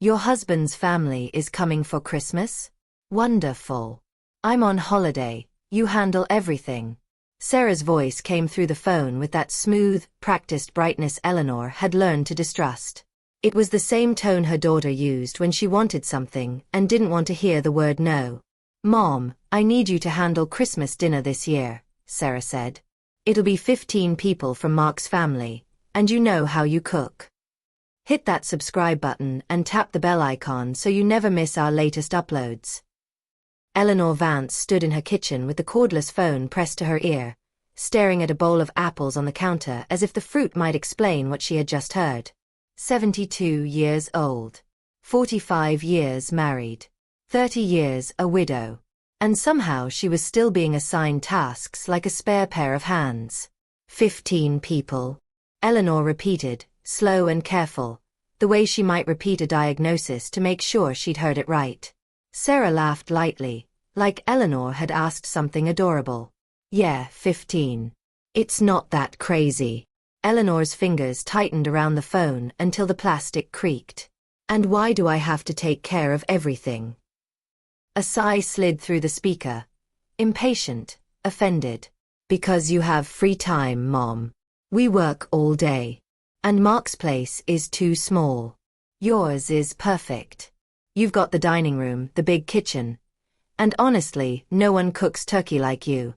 Your husband's family is coming for Christmas? Wonderful. I'm on holiday, you handle everything. Sarah's voice came through the phone with that smooth, practiced brightness Eleanor had learned to distrust. It was the same tone her daughter used when she wanted something and didn't want to hear the word no. Mom, I need you to handle Christmas dinner this year, Sarah said. It'll be 15 people from Mark's family, and you know how you cook. Hit that subscribe button and tap the bell icon so you never miss our latest uploads. Eleanor Vance stood in her kitchen with the cordless phone pressed to her ear, staring at a bowl of apples on the counter as if the fruit might explain what she had just heard. 72 years old. 45 years married. 30 years a widow. And somehow she was still being assigned tasks like a spare pair of hands. 15 people. Eleanor repeated, slow and careful, the way she might repeat a diagnosis to make sure she'd heard it right. Sarah laughed lightly, like Eleanor had asked something adorable. Yeah, 15. It's not that crazy. Eleanor's fingers tightened around the phone until the plastic creaked. And why do I have to take care of everything? A sigh slid through the speaker. Impatient, offended. Because you have free time, Mom. We work all day. And Mark's place is too small. Yours is perfect. You've got the dining room, the big kitchen. And honestly, no one cooks turkey like you.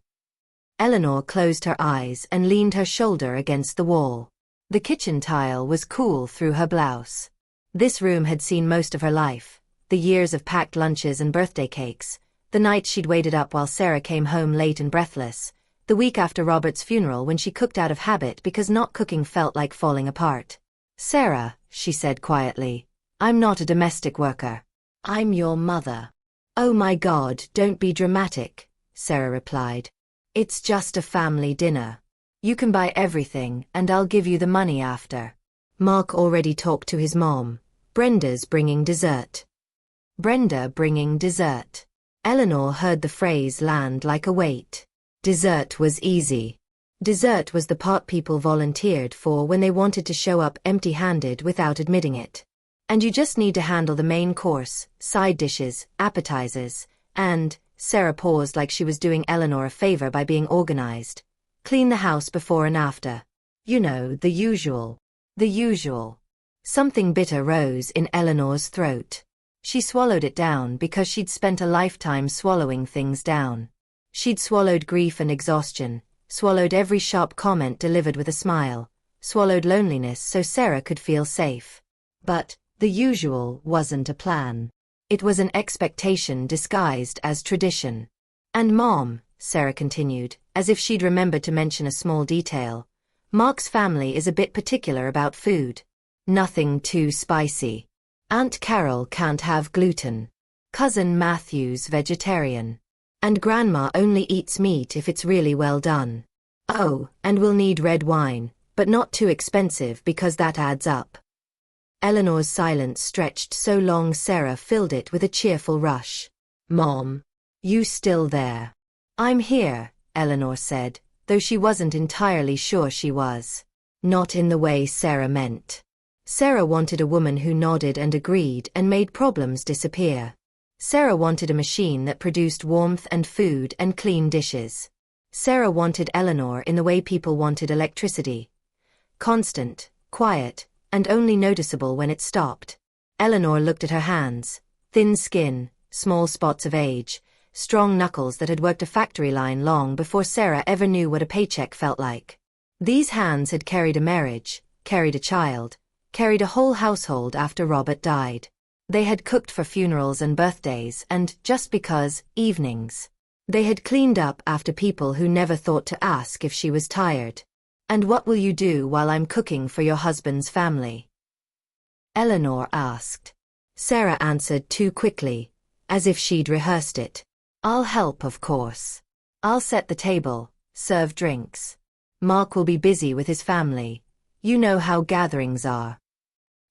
Eleanor closed her eyes and leaned her shoulder against the wall. The kitchen tile was cool through her blouse. This room had seen most of her life, the years of packed lunches and birthday cakes, the nights she'd waited up while Sarah came home late and breathless, the week after Robert's funeral when she cooked out of habit because not cooking felt like falling apart. Sarah, she said quietly, I'm not a domestic worker. I'm your mother. Oh my God, don't be dramatic, Sarah replied. It's just a family dinner. You can buy everything and I'll give you the money after. Mark already talked to his mom. Brenda's bringing dessert. Brenda bringing dessert. Eleanor heard the phrase land like a weight. Dessert was easy. Dessert was the part people volunteered for when they wanted to show up empty-handed without admitting it. And you just need to handle the main course, side dishes, appetizers, and, Sarah paused like she was doing Eleanor a favor by being organized. Clean the house before and after. You know, the usual. The usual. Something bitter rose in Eleanor's throat. She swallowed it down because she'd spent a lifetime swallowing things down. She'd swallowed grief and exhaustion, swallowed every sharp comment delivered with a smile, swallowed loneliness so Sarah could feel safe. But the usual wasn't a plan. It was an expectation disguised as tradition. And Mom, Sarah continued, as if she'd remembered to mention a small detail, Mark's family is a bit particular about food. Nothing too spicy. Aunt Carol can't have gluten. Cousin Matthew's vegetarian. And Grandma only eats meat if it's really well done. Oh, and we'll need red wine, but not too expensive because that adds up. Eleanor's silence stretched so long Sarah filled it with a cheerful rush. Mom, you still there? I'm here, Eleanor said, though she wasn't entirely sure she was. Not in the way Sarah meant. Sarah wanted a woman who nodded and agreed and made problems disappear. Sarah wanted a machine that produced warmth and food and clean dishes. Sarah wanted Eleanor in the way people wanted electricity. Constant, quiet, and only noticeable when it stopped. Eleanor looked at her hands. Thin skin, small spots of age, strong knuckles that had worked a factory line long before Sarah ever knew what a paycheck felt like. These hands had carried a marriage, carried a child, carried a whole household after Robert died. They had cooked for funerals and birthdays and, just because, evenings. They had cleaned up after people who never thought to ask if she was tired. And what will you do while I'm cooking for your husband's family? Eleanor asked. Sarah answered too quickly, as if she'd rehearsed it. I'll help, of course. I'll set the table, serve drinks. Mark will be busy with his family. You know how gatherings are.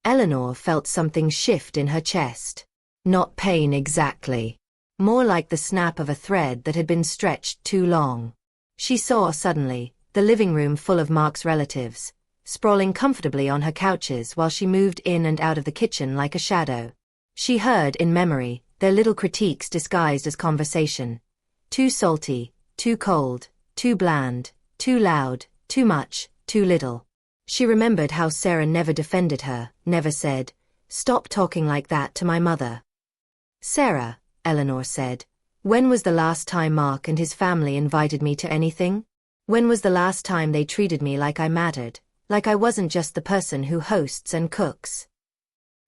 Eleanor felt something shift in her chest. Not pain exactly. More like the snap of a thread that had been stretched too long. She saw suddenly the living room full of Mark's relatives, sprawling comfortably on her couches while she moved in and out of the kitchen like a shadow. She heard in memory their little critiques disguised as conversation. Too salty, too cold, too bland, too loud, too much, too little. She remembered how Sarah never defended her, never said, "Stop talking like that to my mother." "Sarah," Eleanor said, "when was the last time Mark and his family invited me to anything? When was the last time they treated me like I mattered, like I wasn't just the person who hosts and cooks?"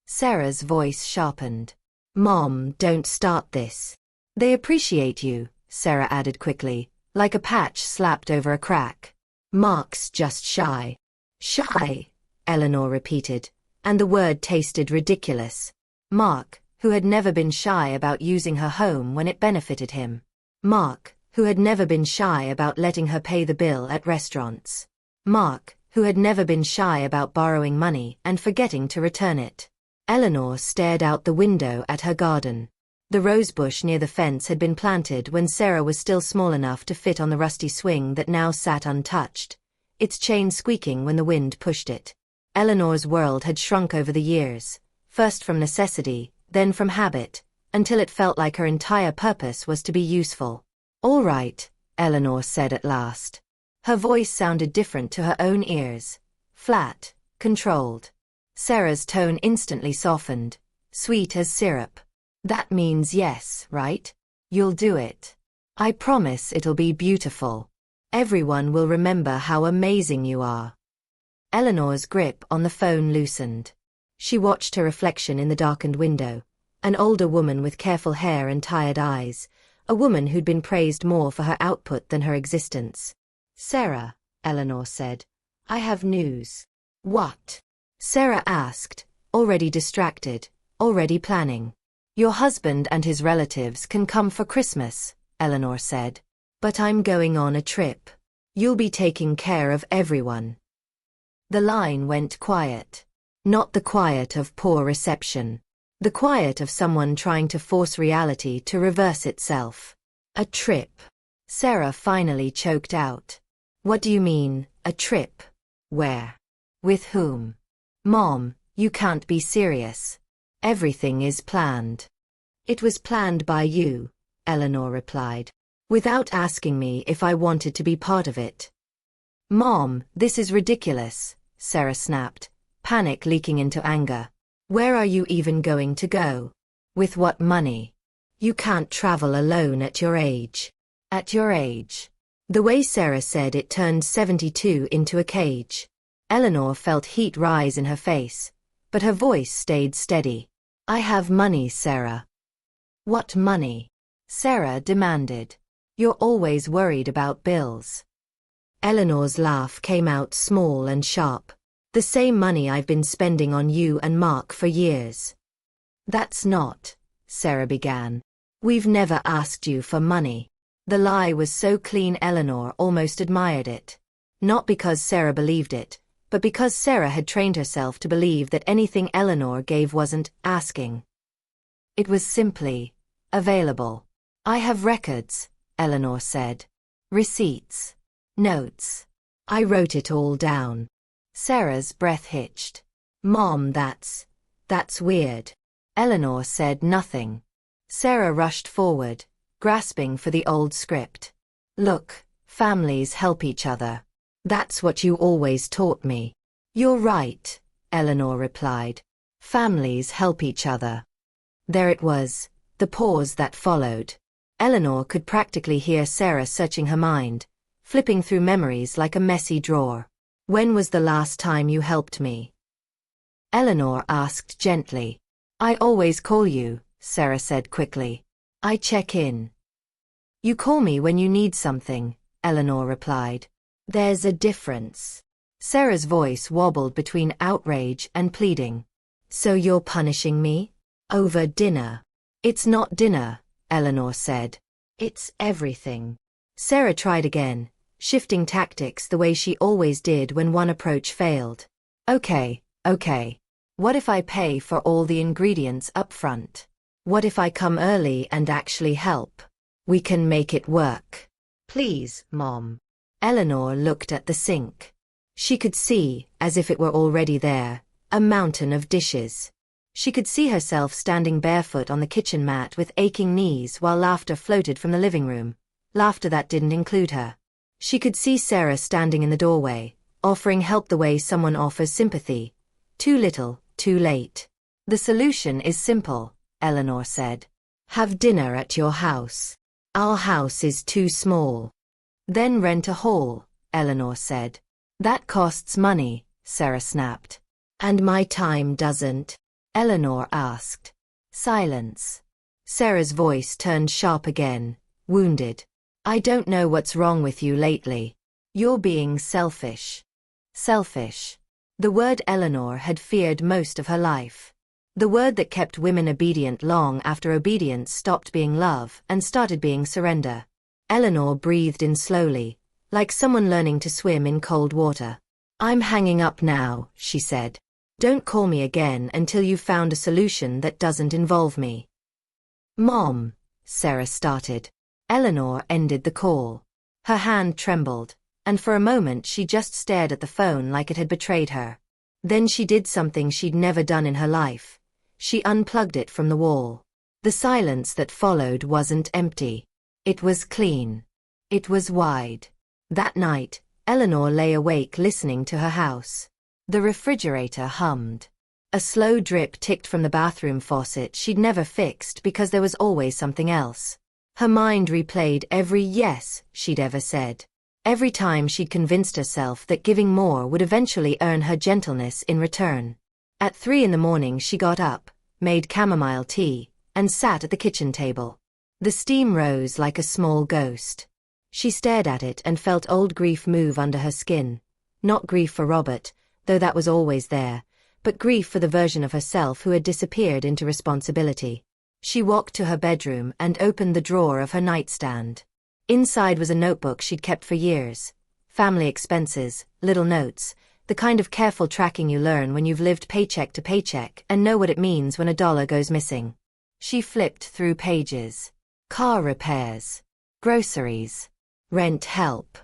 Sarah's voice sharpened. "Mom, don't start this. They appreciate you," Sarah added quickly, like a patch slapped over a crack. "Mark's just shy." "Shy," Eleanor repeated, and the word tasted ridiculous. Mark, who had never been shy about using her home when it benefited him. Mark, who had never been shy about letting her pay the bill at restaurants. Mark, who had never been shy about borrowing money and forgetting to return it. Eleanor stared out the window at her garden. The rosebush near the fence had been planted when Sarah was still small enough to fit on the rusty swing that now sat untouched, its chain squeaking when the wind pushed it. Eleanor's world had shrunk over the years, first from necessity, then from habit, until it felt like her entire purpose was to be useful. "All right," Eleanor said at last. Her voice sounded different to her own ears. Flat, controlled. Sarah's tone instantly softened, sweet as syrup. "That means yes, right? You'll do it. I promise it'll be beautiful. Everyone will remember how amazing you are." Eleanor's grip on the phone loosened. She watched her reflection in the darkened window, an older woman with careful hair and tired eyes, a woman who'd been praised more for her output than her existence. "Sarah," Eleanor said, "I have news." "What?" Sarah asked, already distracted, already planning. "Your husband and his relatives can come for Christmas," Eleanor said. "But I'm going on a trip. You'll be taking care of everyone." The line went quiet. Not the quiet of poor reception. The quiet of someone trying to force reality to reverse itself. "A trip." Sarah finally choked out. "What do you mean, a trip? Where? With whom?" "Mom, you can't be serious. Everything is planned." "It was planned by you," Eleanor replied, "without asking me if I wanted to be part of it." "Mom, this is ridiculous," Sarah snapped, panic leaking into anger. "Where are you even going to go? With what money? You can't travel alone at your age." "At your age." The way Sarah said it turned 72 into a cage. Eleanor felt heat rise in her face, but her voice stayed steady. "I have money, Sarah." "What money?" Sarah demanded. "You're always worried about bills." Eleanor's laugh came out small and sharp. "The same money I've been spending on you and Mark for years." "That's not," Sarah began. "We've never asked you for money." The lie was so clean Eleanor almost admired it. Not because Sarah believed it, but because Sarah had trained herself to believe that anything Eleanor gave wasn't asking. It was simply available. "I have records," Eleanor said. "Receipts. Notes. I wrote it all down." Sarah's breath hitched. "Mom, that's weird." Eleanor said nothing. Sarah rushed forward, grasping for the old script. "Look, families help each other. That's what you always taught me." "You're right," Eleanor replied. "Families help each other." There it was, the pause that followed. Eleanor could practically hear Sarah searching her mind, flipping through memories like a messy drawer. "When was the last time you helped me?" Eleanor asked gently. "I always call you," Sarah said quickly. "I check in." "You call me when you need something," Eleanor replied. "There's a difference." Sarah's voice wobbled between outrage and pleading. "So you're punishing me? Over dinner?" "It's not dinner," Eleanor said. "It's everything." Sarah tried again, shifting tactics the way she always did when one approach failed. Okay. What if I pay for all the ingredients up front? What if I come early and actually help? We can make it work. Please, Mom." Eleanor looked at the sink. She could see, as if it were already there, a mountain of dishes. She could see herself standing barefoot on the kitchen mat with aching knees while laughter floated from the living room, laughter that didn't include her. She could see Sarah standing in the doorway, offering help the way someone offers sympathy. Too little, too late. The solution is simple, Eleanor said. Have dinner at your house. Our house is too small. Then rent a hall, Eleanor said. That costs money, Sarah snapped. And my time doesn't? Eleanor asked. Silence. Sarah's voice turned sharp again, wounded. I don't know what's wrong with you lately. You're being selfish. Selfish. The word Eleanor had feared most of her life. The word that kept women obedient long after obedience stopped being love and started being surrender. Eleanor breathed in slowly, like someone learning to swim in cold water. I'm hanging up now, she said. Don't call me again until you've found a solution that doesn't involve me. Mom, Sarah started. Eleanor ended the call. Her hand trembled, and for a moment she just stared at the phone like it had betrayed her. Then she did something she'd never done in her life. She unplugged it from the wall. The silence that followed wasn't empty. It was clean. It was wide. That night, Eleanor lay awake listening to her house. The refrigerator hummed. A slow drip ticked from the bathroom faucet she'd never fixed because there was always something else. Her mind replayed every yes she'd ever said. Every time she'd convinced herself that giving more would eventually earn her gentleness in return. At 3 a.m. she got up, made chamomile tea, and sat at the kitchen table. The steam rose like a small ghost. She stared at it and felt old grief move under her skin. Not grief for Robert, though that was always there, but grief for the version of herself who had disappeared into responsibility. She walked to her bedroom and opened the drawer of her nightstand. Inside was a notebook she'd kept for years. Family expenses, little notes, the kind of careful tracking you learn when you've lived paycheck to paycheck and know what it means when a dollar goes missing. She flipped through pages. Car repairs. Groceries. Rent help.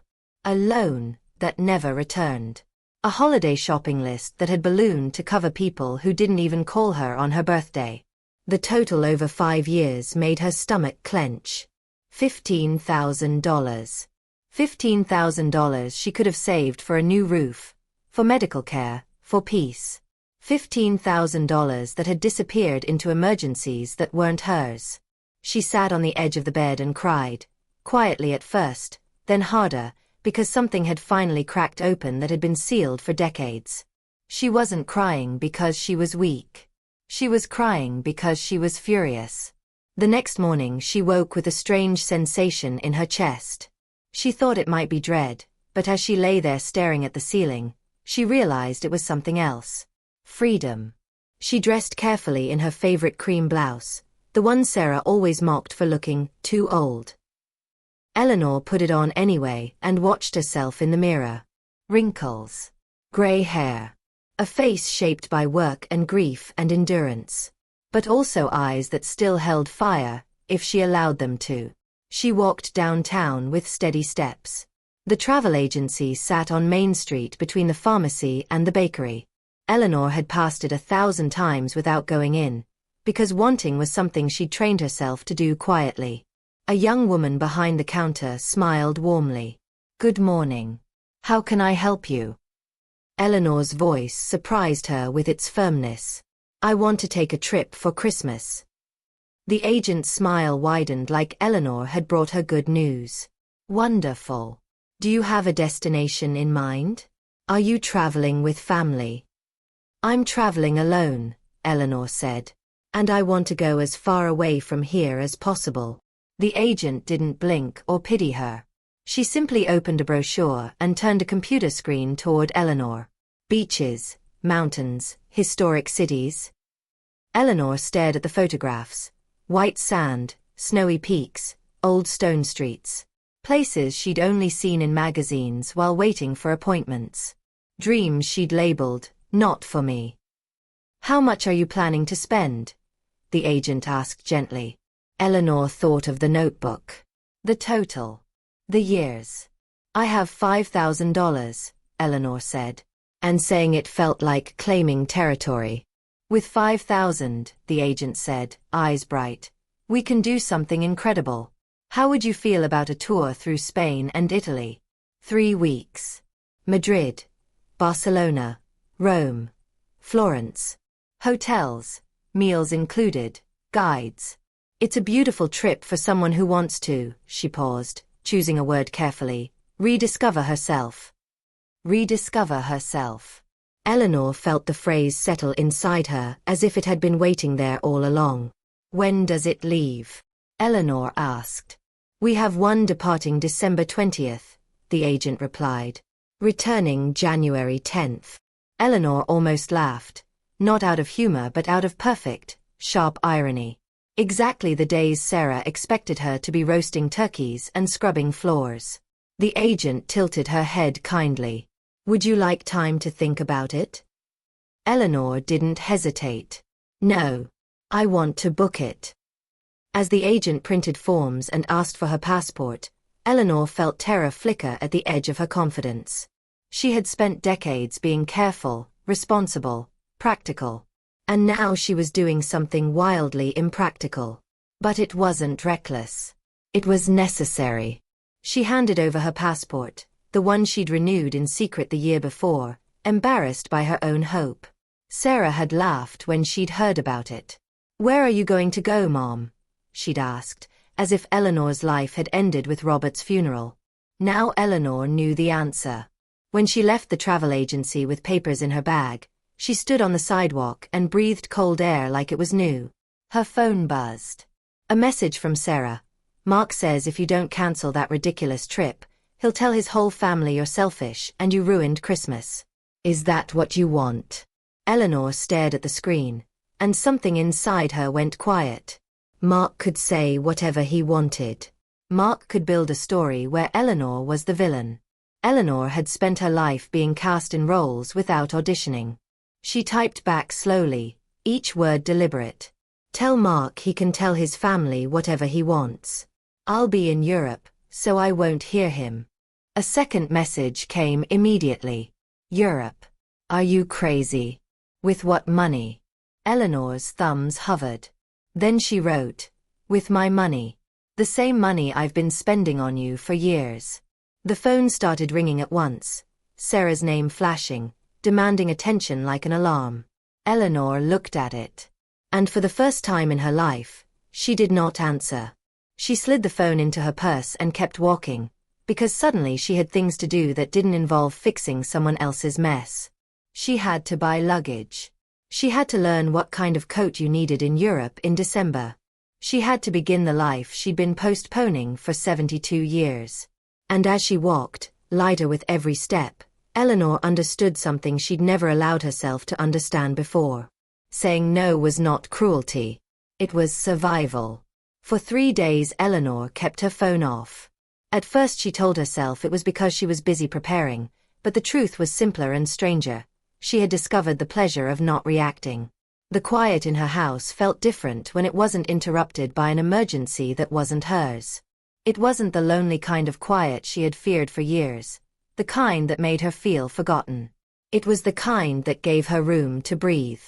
A loan that never returned. A holiday shopping list that had ballooned to cover people who didn't even call her on her birthday. The total over 5 years made her stomach clench. $15,000. $15,000 she could have saved for a new roof, for medical care, for peace. $15,000 that had disappeared into emergencies that weren't hers. She sat on the edge of the bed and cried, quietly at first, then harder, because something had finally cracked open that had been sealed for decades. She wasn't crying because she was weak. She was crying because she was furious. The next morning she woke with a strange sensation in her chest. She thought it might be dread, but as she lay there staring at the ceiling, she realized it was something else. Freedom. She dressed carefully in her favorite cream blouse, the one Sarah always mocked for looking too old. Eleanor put it on anyway and watched herself in the mirror. Wrinkles. Gray hair. A face shaped by work and grief and endurance. But also eyes that still held fire, if she allowed them to. She walked downtown with steady steps. The travel agency sat on Main Street between the pharmacy and the bakery. Eleanor had passed it 1,000 times without going in, because wanting was something she'd trained herself to do quietly. A young woman behind the counter smiled warmly. Good morning. How can I help you? Eleanor's voice surprised her with its firmness. I want to take a trip for Christmas. The agent's smile widened like Eleanor had brought her good news. Wonderful. Do you have a destination in mind? Are you traveling with family? I'm traveling alone, Eleanor said. And I want to go as far away from here as possible. The agent didn't blink or pity her. She simply opened a brochure and turned a computer screen toward Eleanor. Beaches, mountains, historic cities. Eleanor stared at the photographs. White sand, snowy peaks, old stone streets. Places she'd only seen in magazines while waiting for appointments. Dreams she'd labeled, not for me. How much are you planning to spend? The agent asked gently. Eleanor thought of the notebook. The total. The years. I have $5,000, Eleanor said, and saying it felt like claiming territory. With 5,000, the agent said, eyes bright. We can do something incredible. How would you feel about a tour through Spain and Italy? 3 weeks. Madrid, Barcelona, Rome, Florence. Hotels, meals included, guides. It's a beautiful trip for someone who wants to, she paused, choosing a word carefully, rediscover herself. Rediscover herself. Eleanor felt the phrase settle inside her as if it had been waiting there all along. When does it leave? Eleanor asked. We have one departing December 20th, the agent replied. Returning January 10th. Eleanor almost laughed, not out of humor but out of perfect, sharp irony. Exactly the days Sarah expected her to be roasting turkeys and scrubbing floors. The agent tilted her head kindly. Would you like time to think about it? Eleanor didn't hesitate. No. I want to book it. As the agent printed forms and asked for her passport, Eleanor felt terror flicker at the edge of her confidence. She had spent decades being careful, responsible, practical. And now she was doing something wildly impractical. But it wasn't reckless. It was necessary. She handed over her passport, the one she'd renewed in secret the year before, embarrassed by her own hope. Sarah had laughed when she'd heard about it. Where are you going to go, Mom? She'd asked, as if Eleanor's life had ended with Robert's funeral. Now Eleanor knew the answer. When she left the travel agency with papers in her bag, she stood on the sidewalk and breathed cold air like it was new. Her phone buzzed. A message from Sarah. Mark says if you don't cancel that ridiculous trip, he'll tell his whole family you're selfish and you ruined Christmas. Is that what you want? Eleanor stared at the screen, and something inside her went quiet. Mark could say whatever he wanted. Mark could build a story where Eleanor was the villain. Eleanor had spent her life being cast in roles without auditioning. She typed back slowly, each word deliberate. Tell Mark he can tell his family whatever he wants. I'll be in Europe, so I won't hear him. A second message came immediately. Europe. Are you crazy? With what money? Eleanor's thumbs hovered. Then she wrote, with my money. The same money I've been spending on you for years. The phone started ringing at once, Sarah's name flashing, demanding attention like an alarm. Eleanor looked at it. And for the first time in her life, she did not answer. She slid the phone into her purse and kept walking, because suddenly she had things to do that didn't involve fixing someone else's mess. She had to buy luggage. She had to learn what kind of coat you needed in Europe in December. She had to begin the life she'd been postponing for 72 years. And as she walked, lighter with every step, Eleanor understood something she'd never allowed herself to understand before. Saying no was not cruelty. It was survival. For 3 days Eleanor kept her phone off. At first she told herself it was because she was busy preparing, but the truth was simpler and stranger. She had discovered the pleasure of not reacting. The quiet in her house felt different when it wasn't interrupted by an emergency that wasn't hers. It wasn't the lonely kind of quiet she had feared for years, the kind that made her feel forgotten. It was the kind that gave her room to breathe.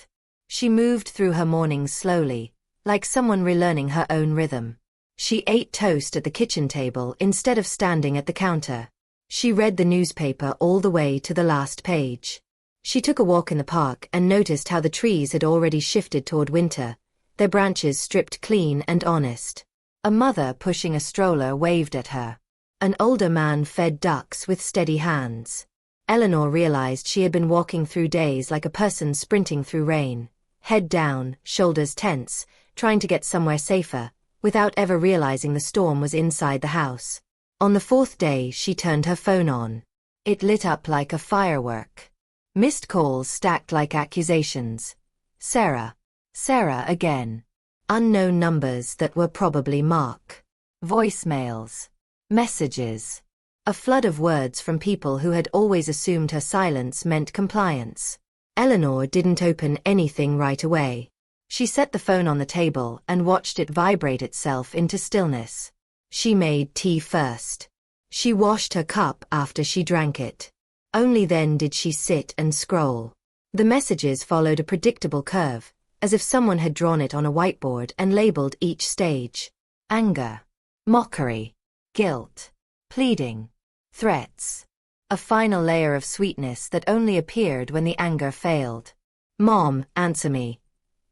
She moved through her mornings slowly, like someone relearning her own rhythm. She ate toast at the kitchen table instead of standing at the counter. She read the newspaper all the way to the last page. She took a walk in the park and noticed how the trees had already shifted toward winter, their branches stripped clean and honest. A mother pushing a stroller waved at her. An older man fed ducks with steady hands. Eleanor realized she had been walking through days like a person sprinting through rain, head down, shoulders tense, trying to get somewhere safer, without ever realizing the storm was inside the house. On the 4th day she turned her phone on. It lit up like a firework. Missed calls stacked like accusations. Sarah. Sarah again. Unknown numbers that were probably Mark. Voicemails. Messages. A flood of words from people who had always assumed her silence meant compliance. Eleanor didn't open anything right away. She set the phone on the table and watched it vibrate itself into stillness. She made tea first. She washed her cup after she drank it. Only then did she sit and scroll. The messages followed a predictable curve, as if someone had drawn it on a whiteboard and labeled each stage. Anger, mockery, guilt, pleading, threats. A final layer of sweetness that only appeared when the anger failed. Mom, answer me.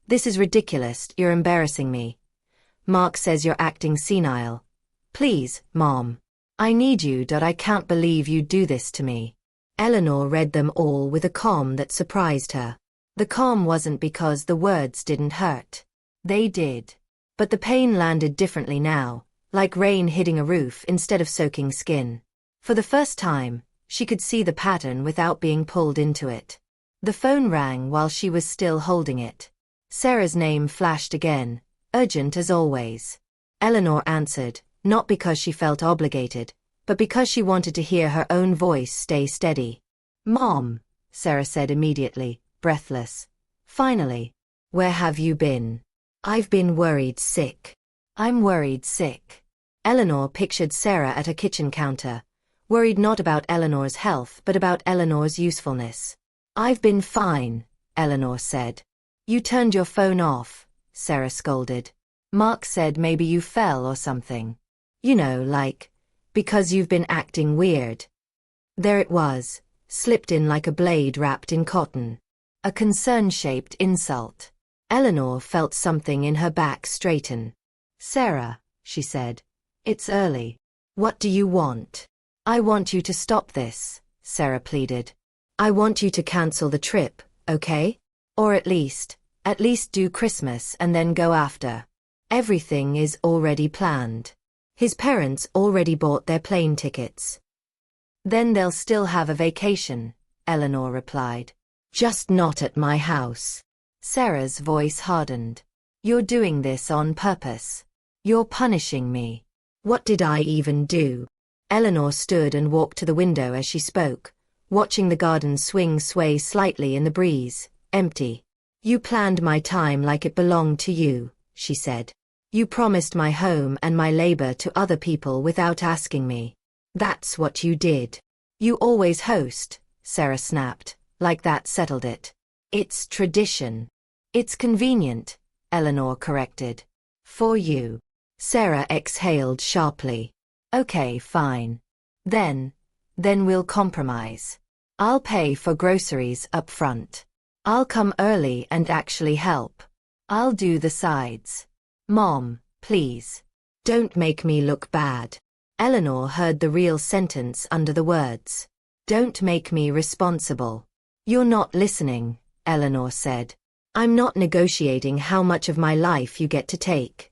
This is ridiculous, you're embarrassing me. Mark says you're acting senile. Please, Mom. I need you. I can't believe you do this to me. Eleanor read them all with a calm that surprised her. The calm wasn't because the words didn't hurt. They did. But the pain landed differently now, like rain hitting a roof instead of soaking skin. For the first time, she could see the pattern without being pulled into it. The phone rang while she was still holding it. Sarah's name flashed again, urgent as always. Eleanor answered, not because she felt obligated, but because she wanted to hear her own voice stay steady. Mom, Sarah said immediately, breathless. Finally. Where have you been? I've been worried sick. I'm worried sick. Eleanor pictured Sarah at a kitchen counter, worried not about Eleanor's health but about Eleanor's usefulness. I've been fine, Eleanor said. You turned your phone off, Sarah scolded. Mark said maybe you fell or something. You know, like, because you've been acting weird. There it was, slipped in like a blade wrapped in cotton. A concern-shaped insult. Eleanor felt something in her back straighten. Sarah, she said. It's early. What do you want? I want you to stop this, Sarah pleaded. I want you to cancel the trip, okay? Or at least do Christmas and then go after. Everything is already planned. His parents already bought their plane tickets. Then they'll still have a vacation, Eleanor replied. Just not at my house. Sarah's voice hardened. You're doing this on purpose. You're punishing me. What did I even do? Eleanor stood and walked to the window as she spoke, watching the garden sway slightly in the breeze, empty. You planned my time like it belonged to you, she said. You promised my home and my labor to other people without asking me. That's what you did. You always host, Sarah snapped, like that settled it. It's tradition. It's convenient, Eleanor corrected. For you. Sarah exhaled sharply. Okay, fine. Then we'll compromise. I'll pay for groceries up front. I'll come early and actually help. I'll do the sides. Mom, please. Don't make me look bad. Eleanor heard the real sentence under the words. Don't make me responsible. You're not listening, Eleanor said. I'm not negotiating how much of my life you get to take.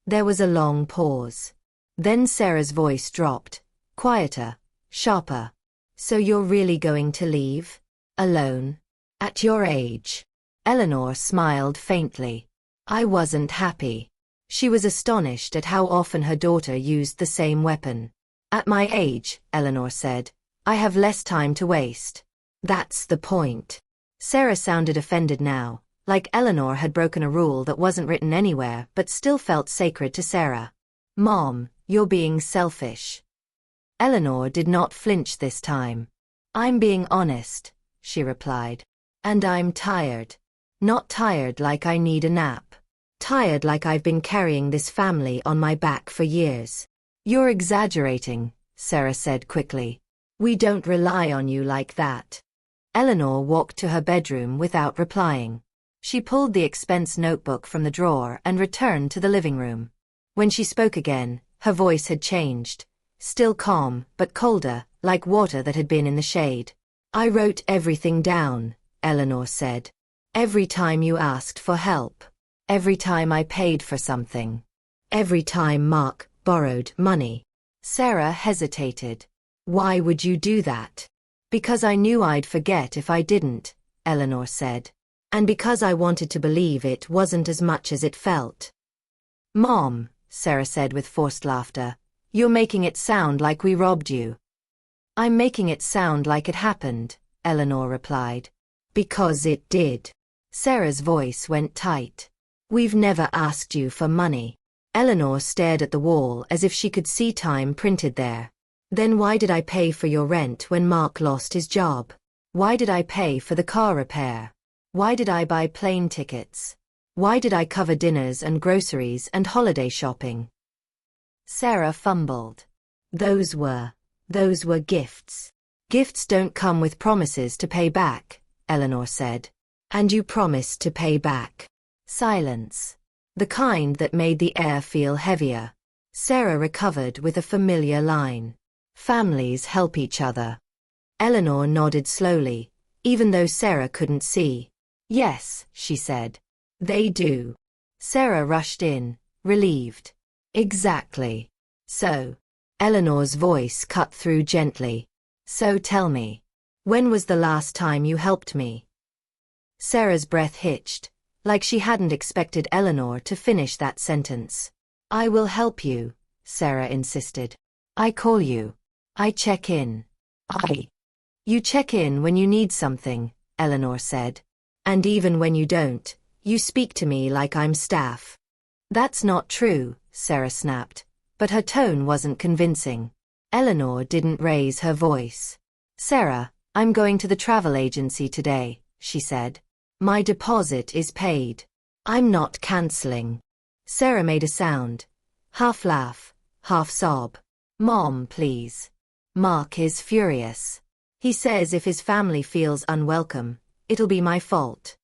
There was a long pause. Then Sarah's voice dropped, quieter, sharper. So you're really going to leave? Alone? At your age? Eleanor smiled faintly. I wasn't happy. She was astonished at how often her daughter used the same weapon. At my age, Eleanor said, I have less time to waste. That's the point. Sarah sounded offended now, like Eleanor had broken a rule that wasn't written anywhere but still felt sacred to Sarah. Mom, you're being selfish. Eleanor did not flinch this time. I'm being honest, she replied. And I'm tired. Not tired like I need a nap. Tired like I've been carrying this family on my back for years. You're exaggerating, Sarah said quickly. We don't rely on you like that. Eleanor walked to her bedroom without replying. She pulled the expense notebook from the drawer and returned to the living room. When she spoke again, her voice had changed. Still calm, but colder, like water that had been in the shade. I wrote everything down, Eleanor said. Every time you asked for help. Every time I paid for something. Every time Mark borrowed money. Sarah hesitated. Why would you do that? Because I knew I'd forget if I didn't, Eleanor said. And because I wanted to believe it wasn't as much as it felt. Mom, Sarah said with forced laughter, you're making it sound like we robbed you. I'm making it sound like it happened, Eleanor replied. Because it did. Sarah's voice went tight. We've never asked you for money. Eleanor stared at the wall as if she could see time printed there. Then why did I pay for your rent when Mark lost his job? Why did I pay for the car repair? Why did I buy plane tickets? Why did I cover dinners and groceries and holiday shopping? Sarah fumbled. Those were gifts. Gifts don't come with promises to pay back, Eleanor said. And you promised to pay back. Silence. The kind that made the air feel heavier. Sarah recovered with a familiar line. Families help each other. Eleanor nodded slowly, even though Sarah couldn't see. Yes, she said. They do. Sarah rushed in, relieved. Exactly. So. Eleanor's voice cut through gently. So tell me. When was the last time you helped me? Sarah's breath hitched, like she hadn't expected Eleanor to finish that sentence. I will help you, Sarah insisted. I call you. I check in. You check in when you need something, Eleanor said. And even when you don't, you speak to me like I'm staff. That's not true, Sarah snapped, but her tone wasn't convincing. Eleanor didn't raise her voice. Sarah, I'm going to the travel agency today, she said. My deposit is paid. I'm not canceling. Sarah made a sound. Half laugh, half sob. Mom, please. Mark is furious. He says if his family feels unwelcome, it'll be my fault.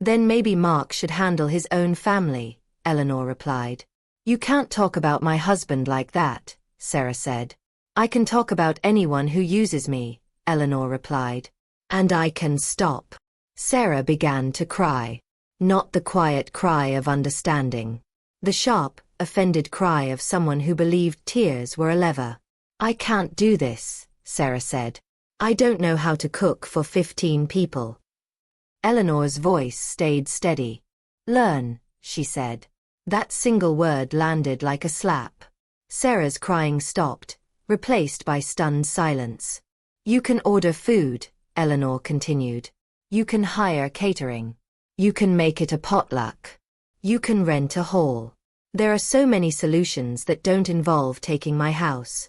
Then maybe Mark should handle his own family, Eleanor replied. You can't talk about my husband like that, Sarah said. I can talk about anyone who uses me, Eleanor replied. And I can stop. Sarah began to cry. Not the quiet cry of understanding. The sharp, offended cry of someone who believed tears were a lever. I can't do this, Sarah said. I don't know how to cook for 15 people. Eleanor's voice stayed steady. Learn, she said. That single word landed like a slap. Sarah's crying stopped, replaced by stunned silence. You can order food, Eleanor continued. You can hire catering. You can make it a potluck. You can rent a hall. There are so many solutions that don't involve taking my house.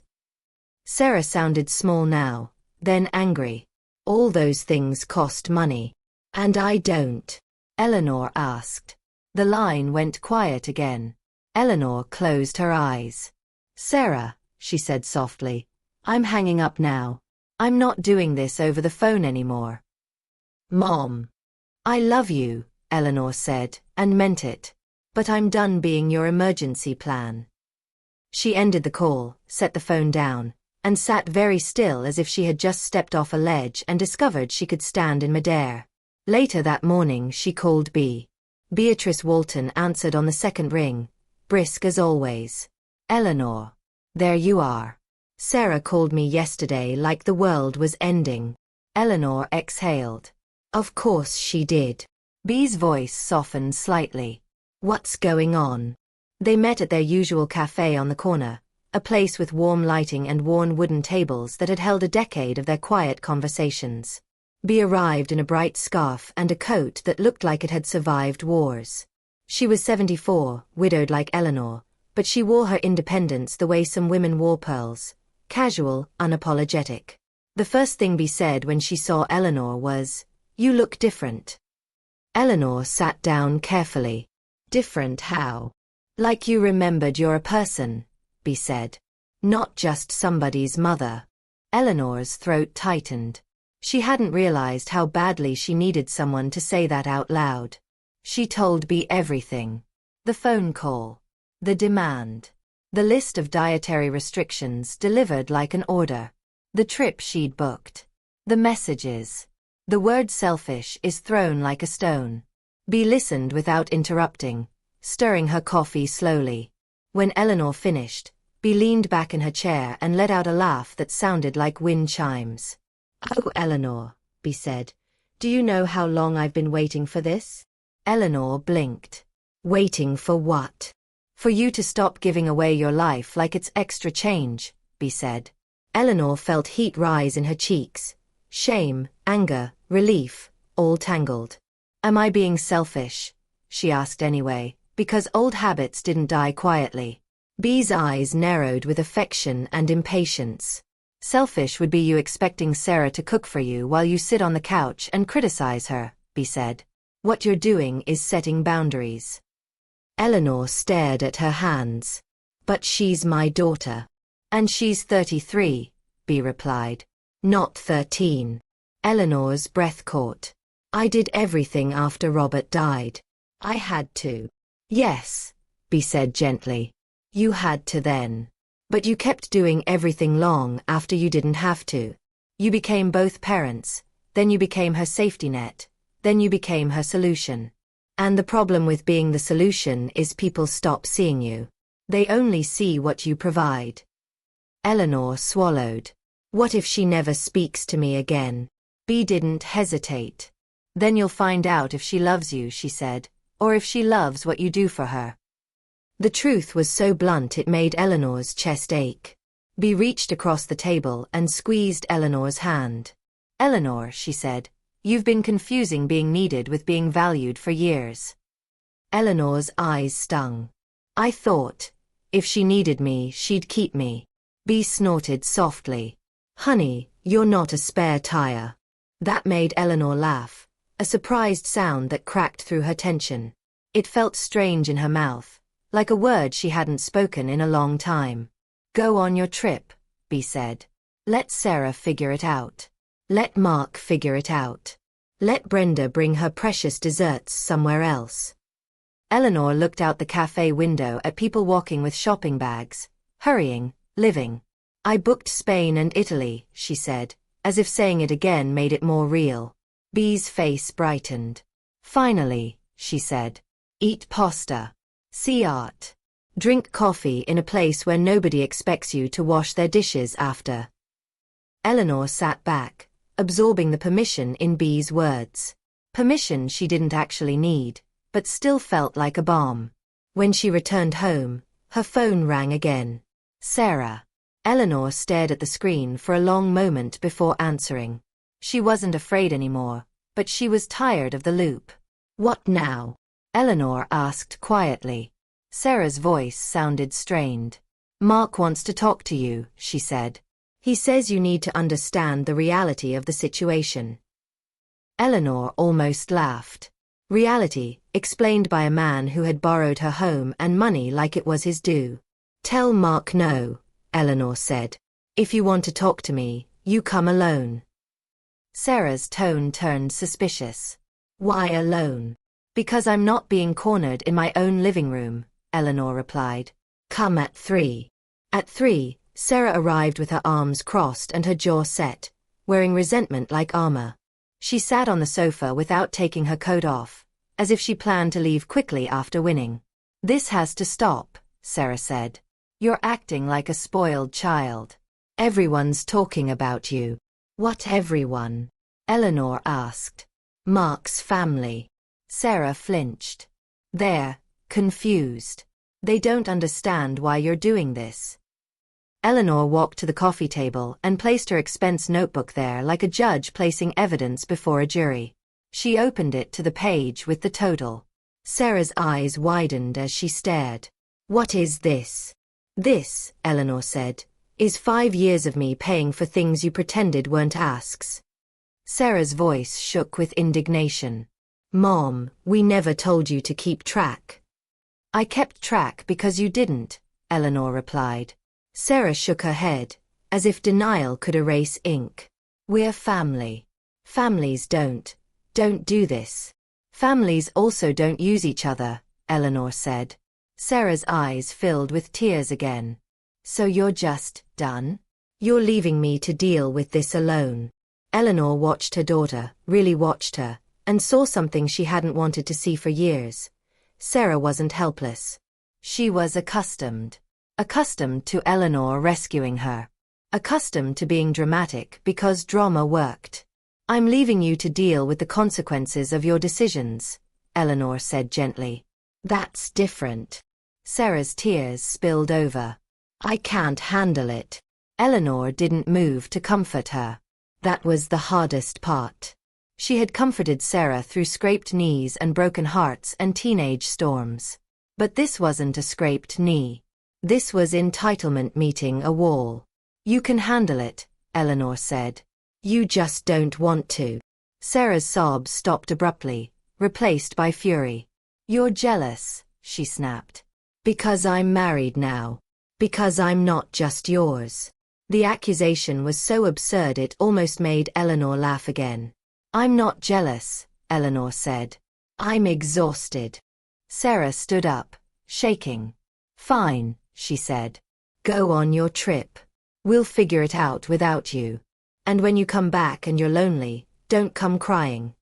Sarah sounded small now, then angry. All those things cost money. And I don't. Eleanor asked. The line went quiet again. Eleanor closed her eyes. Sarah, she said softly, I'm hanging up now. I'm not doing this over the phone anymore. Mom. I love you, Eleanor said, and meant it. But I'm done being your emergency plan. She ended the call, set the phone down, and sat very still as if she had just stepped off a ledge and discovered she could stand in midair. Later that morning she called Beatrice Walton answered on the second ring, brisk as always. Eleanor. There you are. Sarah called me yesterday like the world was ending. Eleanor exhaled. Of course she did. Bee's voice softened slightly. What's going on? They met at their usual cafe on the corner, a place with warm lighting and worn wooden tables that had held a decade of their quiet conversations. Bee arrived in a bright scarf and a coat that looked like it had survived wars. She was 74, widowed like Eleanor, but she wore her independence the way some women wore pearls, casual, unapologetic. The first thing Bee said when she saw Eleanor was, "You look different." Eleanor sat down carefully. Different how? Like you remembered you're a person, Bee said. Not just somebody's mother. Eleanor's throat tightened. She hadn't realized how badly she needed someone to say that out loud. She told Bee everything. The phone call. The demand. The list of dietary restrictions delivered like an order. The trip she'd booked. The messages. The word selfish is thrown like a stone. Bee listened without interrupting, stirring her coffee slowly. When Eleanor finished, Bee leaned back in her chair and let out a laugh that sounded like wind chimes. Oh, Eleanor, Bee said, do you know how long I've been waiting for this? Eleanor blinked. Waiting for what? For you to stop giving away your life like it's extra change, Bee said. Eleanor felt heat rise in her cheeks. Shame, anger, relief, all tangled. Am I being selfish? She asked anyway, because old habits didn't die quietly. Bee's eyes narrowed with affection and impatience. Selfish would be you expecting Sarah to cook for you while you sit on the couch and criticize her, Bea said. What you're doing is setting boundaries. Eleanor stared at her hands. But she's my daughter. And she's 33, Bea replied. Not 13. Eleanor's breath caught. I did everything after Robert died. I had to. Yes, Bea said gently. You had to then. But you kept doing everything long after you didn't have to. You became both parents, then you became her safety net, then you became her solution. And the problem with being the solution is people stop seeing you. They only see what you provide. Eleanor swallowed. What if she never speaks to me again? Bea didn't hesitate. Then you'll find out if she loves you, she said, or if she loves what you do for her. The truth was so blunt it made Eleanor's chest ache. Bea reached across the table and squeezed Eleanor's hand. Eleanor, she said, you've been confusing being needed with being valued for years. Eleanor's eyes stung. I thought, if she needed me, she'd keep me. Bea snorted softly. Honey, you're not a spare tire. That made Eleanor laugh, a surprised sound that cracked through her tension. It felt strange in her mouth, like a word she hadn't spoken in a long time. Go on your trip, Bea said. Let Sarah figure it out. Let Mark figure it out. Let Brenda bring her precious desserts somewhere else. Eleanor looked out the cafe window at people walking with shopping bags, hurrying, living. I booked Spain and Italy, she said, as if saying it again made it more real. Bea's face brightened. Finally, she said. Eat pasta. See art. Drink coffee in a place where nobody expects you to wash their dishes after. Eleanor sat back, absorbing the permission in Bea's words. Permission she didn't actually need, but still felt like a balm. When she returned home, her phone rang again. Sarah. Eleanor stared at the screen for a long moment before answering. She wasn't afraid anymore, but she was tired of the loop. What now? Eleanor asked quietly. Sarah's voice sounded strained. Mark wants to talk to you, she said. He says you need to understand the reality of the situation. Eleanor almost laughed. Reality, explained by a man who had borrowed her home and money like it was his due. Tell Mark no, Eleanor said. If you want to talk to me, you come alone. Sarah's tone turned suspicious. Why alone? Because I'm not being cornered in my own living room, Eleanor replied. Come at 3. At 3, Sarah arrived with her arms crossed and her jaw set, wearing resentment like armor. She sat on the sofa without taking her coat off, as if she planned to leave quickly after winning. This has to stop, Sarah said. You're acting like a spoiled child. Everyone's talking about you. What everyone? Eleanor asked. Mark's family. Sarah flinched. They're confused. They don't understand why you're doing this. Eleanor walked to the coffee table and placed her expense notebook there like a judge placing evidence before a jury. She opened it to the page with the total. Sarah's eyes widened as she stared. What is this? This, Eleanor said, is 5 years of me paying for things you pretended weren't asks. Sarah's voice shook with indignation. Mom, we never told you to keep track. I kept track because you didn't, Eleanor replied. Sarah shook her head, as if denial could erase ink. We're family. Families don't do this. Families also don't use each other, Eleanor said. Sarah's eyes filled with tears again. So you're just done? You're leaving me to deal with this alone. Eleanor watched her daughter, really watched her, and saw something she hadn't wanted to see for years. Sarah wasn't helpless. She was accustomed. Accustomed to Eleanor rescuing her. Accustomed to being dramatic because drama worked. I'm leaving you to deal with the consequences of your decisions, Eleanor said gently. That's different. Sarah's tears spilled over. I can't handle it. Eleanor didn't move to comfort her. That was the hardest part. She had comforted Sarah through scraped knees and broken hearts and teenage storms. But this wasn't a scraped knee. This was entitlement meeting a wall. You can handle it, Eleanor said. You just don't want to. Sarah's sobs stopped abruptly, replaced by fury. "You're jealous," she snapped. "Because I'm married now. Because I'm not just yours." The accusation was so absurd it almost made Eleanor laugh again. "I'm not jealous," Eleanor said. "I'm exhausted." Sarah stood up, shaking. "Fine," she said. "Go on your trip. We'll figure it out without you. And when you come back and you're lonely, don't come crying."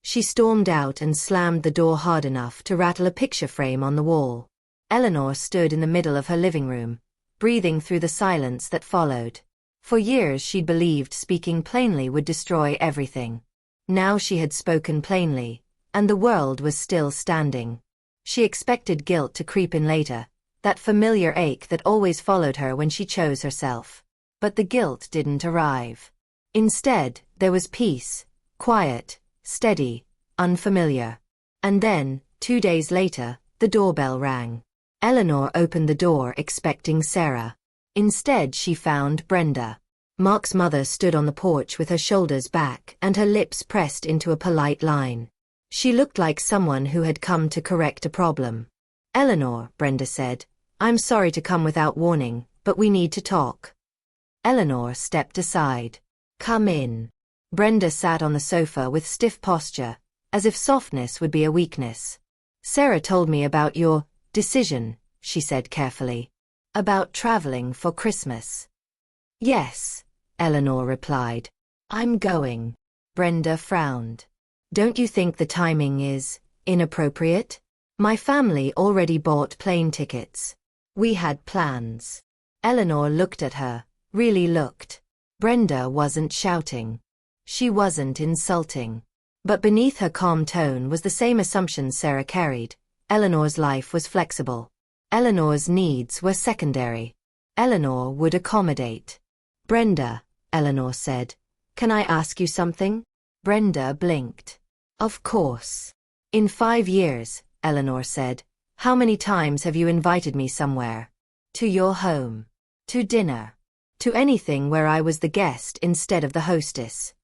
She stormed out and slammed the door hard enough to rattle a picture frame on the wall. Eleanor stood in the middle of her living room, breathing through the silence that followed. For years she'd believed speaking plainly would destroy everything. Now she had spoken plainly, and the world was still standing. She expected guilt to creep in later, that familiar ache that always followed her when she chose herself. But the guilt didn't arrive. Instead, there was peace, quiet, steady, unfamiliar. And then, 2 days later, the doorbell rang. Eleanor opened the door expecting Sarah. Instead she found Brenda. Mark's mother stood on the porch with her shoulders back and her lips pressed into a polite line. She looked like someone who had come to correct a problem. "Eleanor," Brenda said, "I'm sorry to come without warning, but we need to talk." Eleanor stepped aside. "Come in." Brenda sat on the sofa with stiff posture, as if softness would be a weakness. "Sarah told me about your decision," she said carefully. "About traveling for Christmas." "Yes," Eleanor replied. "I'm going." Brenda frowned. "Don't you think the timing is inappropriate? My family already bought plane tickets. We had plans." Eleanor looked at her, really looked. Brenda wasn't shouting. She wasn't insulting. But beneath her calm tone was the same assumption Sarah carried. Eleanor's life was flexible. Eleanor's needs were secondary. Eleanor would accommodate. "Brenda," Eleanor said, "can I ask you something?" Brenda blinked. "Of course." "In 5 years," Eleanor said, "how many times have you invited me somewhere? To your home. To dinner. To anything where I was the guest instead of the hostess?"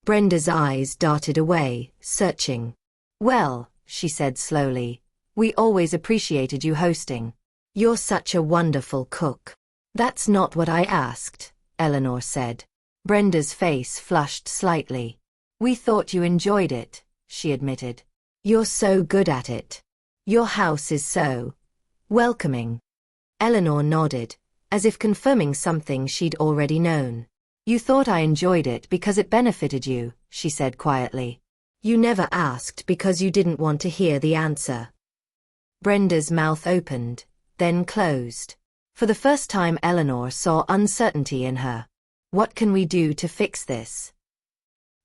Brenda's eyes darted away, searching. "Well," she said slowly, "we always appreciated you hosting. You're such a wonderful cook." "That's not what I asked," Eleanor said. Brenda's face flushed slightly. "We thought you enjoyed it," she admitted. "You're so good at it. Your house is so welcoming." Eleanor nodded, as if confirming something she'd already known. "You thought I enjoyed it because it benefited you," she said quietly. "You never asked because you didn't want to hear the answer." Brenda's mouth opened, then closed. For the first time Eleanor saw uncertainty in her. "What can we do to fix this?"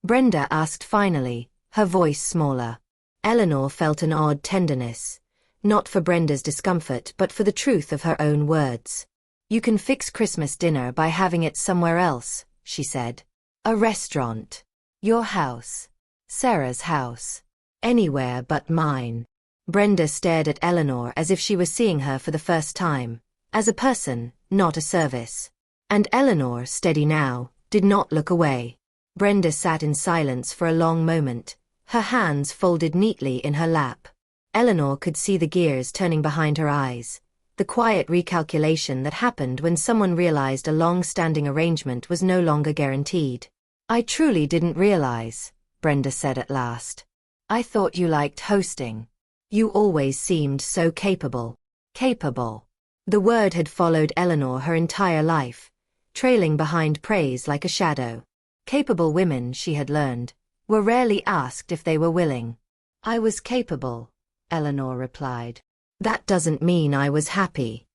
Brenda asked finally, her voice smaller. Eleanor felt an odd tenderness, not for Brenda's discomfort but for the truth of her own words. "You can fix Christmas dinner by having it somewhere else," she said. "A restaurant. Your house. Sarah's house. Anywhere but mine." Brenda stared at Eleanor as if she was seeing her for the first time, as a person, not a service. And Eleanor, steady now, did not look away. Brenda sat in silence for a long moment, her hands folded neatly in her lap. Eleanor could see the gears turning behind her eyes, the quiet recalculation that happened when someone realized a long-standing arrangement was no longer guaranteed. "I truly didn't realize," Brenda said at last. "I thought you liked hosting. You always seemed so capable." Capable. The word had followed Eleanor her entire life, trailing behind praise like a shadow. Capable women, she had learned, were rarely asked if they were willing. "I was capable," Eleanor replied. "That doesn't mean I was happy."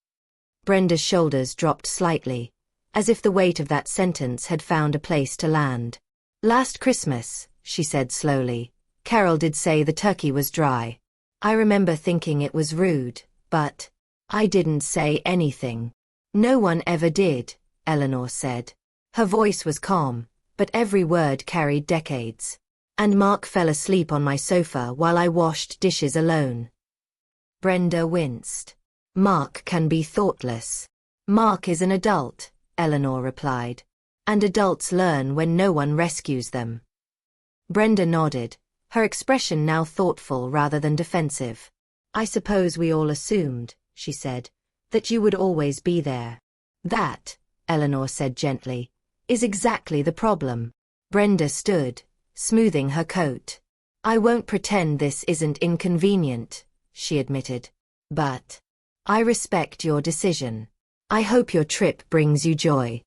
Brenda's shoulders dropped slightly, as if the weight of that sentence had found a place to land. "Last Christmas," she said slowly, "Carol did say the turkey was dry. I remember thinking it was rude, but I didn't say anything." "No one ever did," Eleanor said. Her voice was calm, but every word carried decades. "And Mark fell asleep on my sofa while I washed dishes alone." Brenda winced. "Mark can be thoughtless." "Mark is an adult," Eleanor replied. "And adults learn when no one rescues them." Brenda nodded, her expression now thoughtful rather than defensive. I suppose we all assumed, she said, that you would always be there. That, Eleanor said gently, is exactly the problem. Brenda stood, smoothing her coat. I won't pretend this isn't inconvenient, she admitted. But I respect your decision. I hope your trip brings you joy.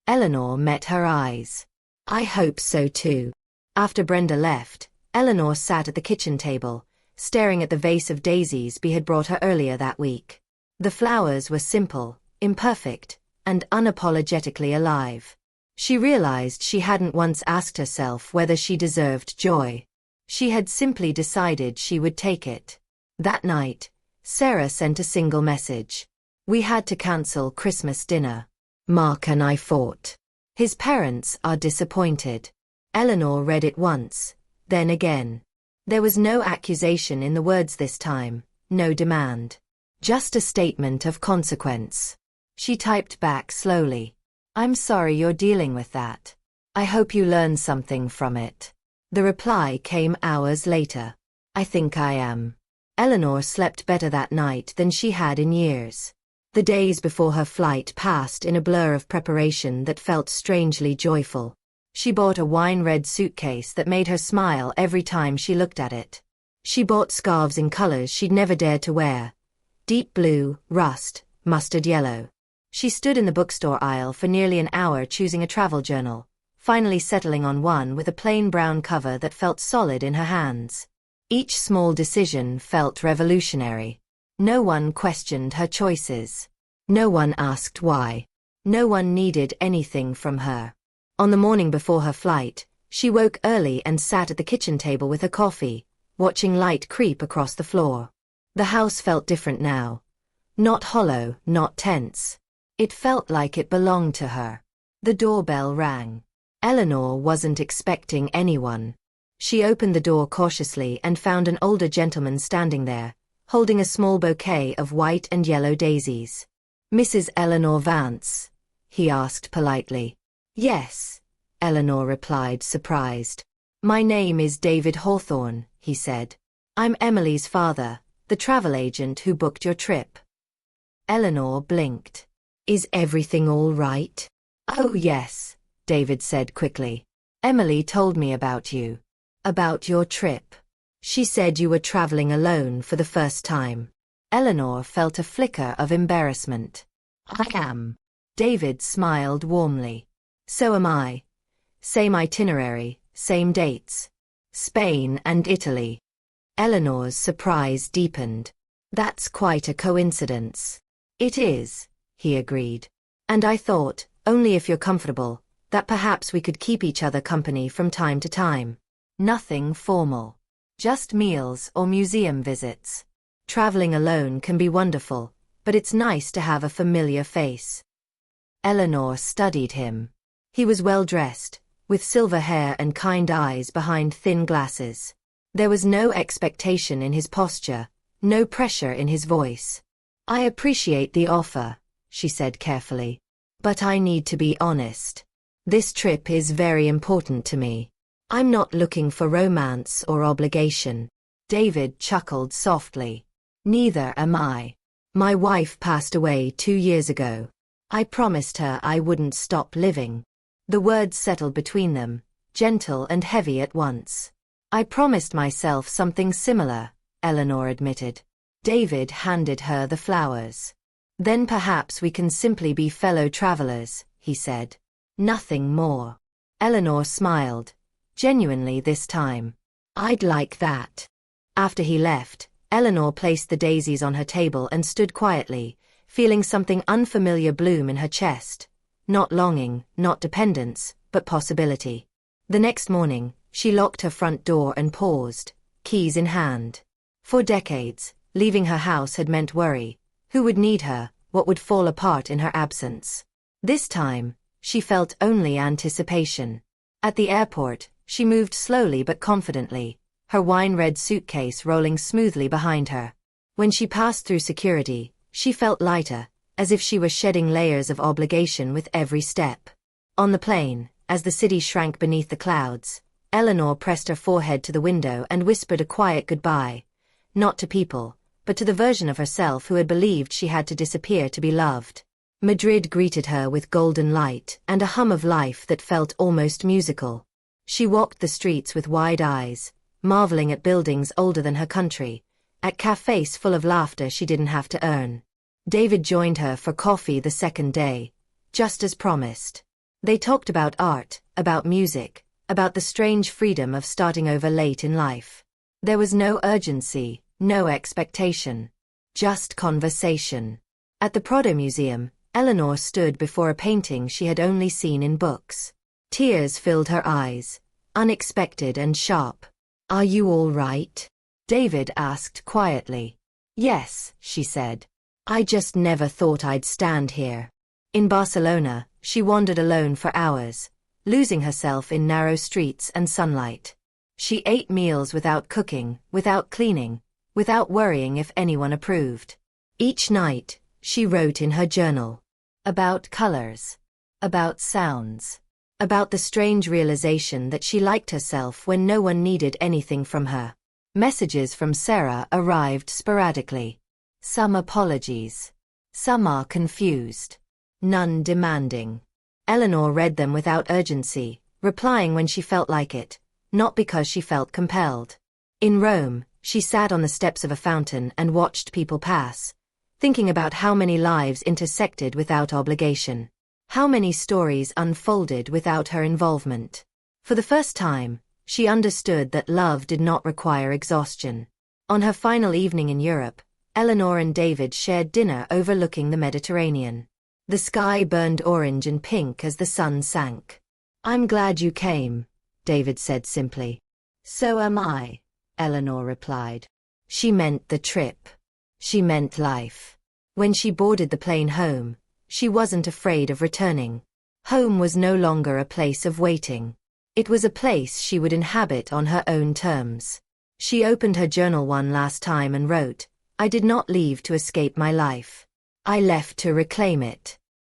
Eleanor met her eyes. I hope so too. After Brenda left, Eleanor sat at the kitchen table, staring at the vase of daisies Bea had brought her earlier that week. The flowers were simple, imperfect, and unapologetically alive. She realized she hadn't once asked herself whether she deserved joy. She had simply decided she would take it. That night, Sarah sent a single message. We had to cancel Christmas dinner. Mark and I fought. His parents are disappointed. Eleanor read it once, then again. There was no accusation in the words this time, no demand. Just a statement of consequence. She typed back slowly. I'm sorry you're dealing with that. I hope you learn something from it. The reply came hours later. I think I am. Eleanor slept better that night than she had in years. The days before her flight passed in a blur of preparation that felt strangely joyful. She bought a wine-red suitcase that made her smile every time she looked at it. She bought scarves in colors she'd never dared to wear. Deep blue, rust, mustard yellow. She stood in the bookstore aisle for nearly an hour choosing a travel journal, finally settling on one with a plain brown cover that felt solid in her hands. Each small decision felt revolutionary. No one questioned her choices. No one asked why. No one needed anything from her. On the morning before her flight, she woke early and sat at the kitchen table with her coffee, watching light creep across the floor. The house felt different now. Not hollow, not tense. It felt like it belonged to her. The doorbell rang. Eleanor wasn't expecting anyone. She opened the door cautiously and found an older gentleman standing there, holding a small bouquet of white and yellow daisies. Mrs. Eleanor Vance? He asked politely. Yes, Eleanor replied, surprised. My name is David Hawthorne, he said. I'm Emily's father, the travel agent who booked your trip. Eleanor blinked. Is everything all right? Oh yes, David said quickly. Emily told me about you. About your trip. She said you were traveling alone for the first time. Eleanor felt a flicker of embarrassment. I am. David smiled warmly. So am I. Same itinerary, same dates. Spain and Italy. Eleanor's surprise deepened. That's quite a coincidence. It is, he agreed. And I thought, only if you're comfortable, that perhaps we could keep each other company from time to time. Nothing formal. Just meals or museum visits. Traveling alone can be wonderful, but it's nice to have a familiar face. Eleanor studied him. He was well dressed, with silver hair and kind eyes behind thin glasses. There was no expectation in his posture, no pressure in his voice. I appreciate the offer, she said carefully. But I need to be honest. This trip is very important to me. I'm not looking for romance or obligation. David chuckled softly. Neither am I. My wife passed away 2 years ago. I promised her I wouldn't stop living. The words settled between them, gentle and heavy at once. I promised myself something similar, Eleanor admitted. David handed her the flowers. Then perhaps we can simply be fellow travelers, he said. Nothing more. Eleanor smiled. Genuinely this time. I'd like that. After he left, Eleanor placed the daisies on her table and stood quietly, feeling something unfamiliar bloom in her chest. Not longing, not dependence, but possibility. The next morning, she locked her front door and paused, keys in hand. For decades, leaving her house had meant worry. Who would need her, what would fall apart in her absence? This time, she felt only anticipation. At the airport, she moved slowly but confidently, her wine-red suitcase rolling smoothly behind her. When she passed through security, she felt lighter, as if she were shedding layers of obligation with every step. On the plane, as the city shrank beneath the clouds, Eleanor pressed her forehead to the window and whispered a quiet goodbye, not to people, but to the version of herself who had believed she had to disappear to be loved. Madrid greeted her with golden light and a hum of life that felt almost musical. She walked the streets with wide eyes, marveling at buildings older than her country, at cafes full of laughter she didn't have to earn. David joined her for coffee the second day, just as promised. They talked about art, about music, about the strange freedom of starting over late in life. There was no urgency, no expectation. Just conversation. At the Prado Museum, Eleanor stood before a painting she had only seen in books. Tears filled her eyes, unexpected and sharp. "Are you all right?" David asked quietly. "Yes," she said. "I just never thought I'd stand here." In Barcelona, she wandered alone for hours, losing herself in narrow streets and sunlight. She ate meals without cooking, without cleaning, without worrying if anyone approved. Each night, she wrote in her journal. About colors. About sounds. About the strange realization that she liked herself when no one needed anything from her. Messages from Sarah arrived sporadically. Some apologies. Some are confused. None demanding. Eleanor read them without urgency, replying when she felt like it, not because she felt compelled. In Rome, she sat on the steps of a fountain and watched people pass, thinking about how many lives intersected without obligation. How many stories unfolded without her involvement. For the first time, she understood that love did not require exhaustion. On her final evening in Europe, Eleanor and David shared dinner overlooking the Mediterranean. The sky burned orange and pink as the sun sank. "I'm glad you came," David said simply. "So am I," Eleanor replied. She meant the trip. She meant life. When she boarded the plane home, she wasn't afraid of returning. Home was no longer a place of waiting. It was a place she would inhabit on her own terms. She opened her journal one last time and wrote, "I did not leave to escape my life. I left to reclaim it."